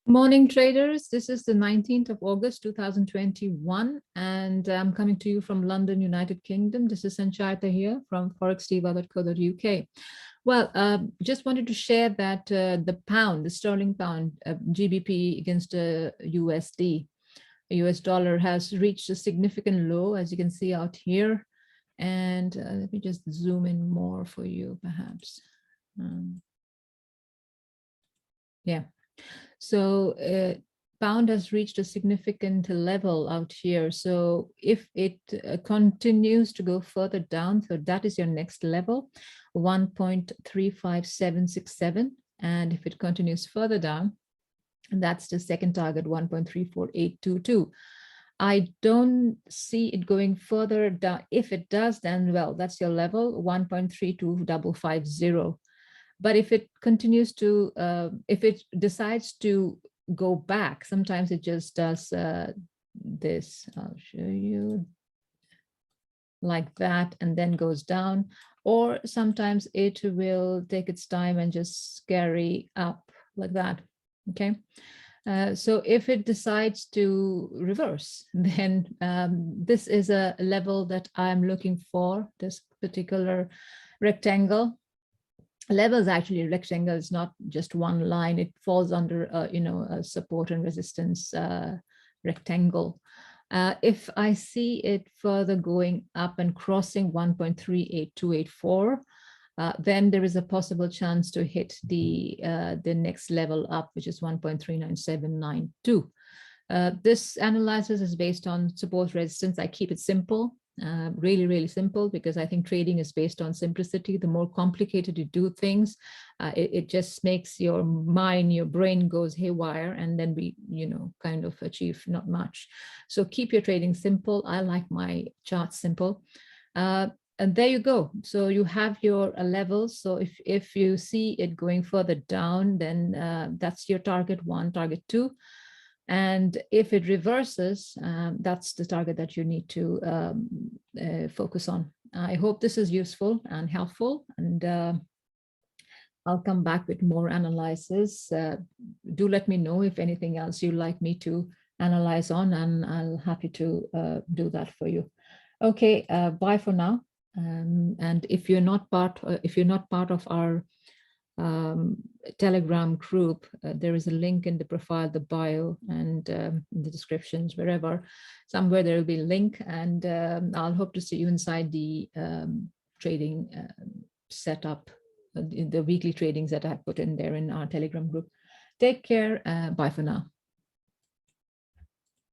Morning traders, this is the 19th of August 2021 and I'm coming to you from London, United Kingdom. This is Sanchita here from forexdiva.co.uk. Well, just wanted to share that the pound, the sterling pound, GBP against USD, US dollar has reached a significant low, as you can see out here. And let me just zoom in more for you perhaps. Yeah. So pound has reached a significant level out here. So if it continues to go further down, so that is your next level, 1.35767. And if it continues further down, that's the second target, 1.34822. I don't see it going further down. If it does, then well, that's your level, 1.32550. But if it continues to, if it decides to go back, sometimes it just does this. I'll show you like that, and then goes down. Or sometimes it will take its time and just scurry up like that. Okay. So if it decides to reverse, then this is a level that I'm looking for, this particular rectangle. Level is actually a rectangle, it's not just one line. It falls under a support and resistance rectangle. If I see it further going up and crossing 1.38284, then there is a possible chance to hit the next level up, which is 1.39792. This analysis is based on support resistance. I keep it simple. Really simple, because I think trading is based on simplicity. The more complicated you do things, it just makes your mind, your brain goes haywire, and then we, kind of achieve not much. So keep your trading simple. I like my charts simple. And there you go. So you have your levels. So if you see it going further down, then that's your target 1, target 2. And if it reverses, that's the target that you need to focus on. I hope this is useful and helpful, and I'll come back with more analysis. Do let me know if anything else you'd like me to analyze on, and I'll happy to do that for you. Okay, bye for now. And if you're not part of our Telegram group, there is a link in the profile, the bio, and in the descriptions, wherever, somewhere there will be a link, and I'll hope to see you inside the trading setup, the weekly tradings that I put in there in our Telegram group. Take care. Bye for now.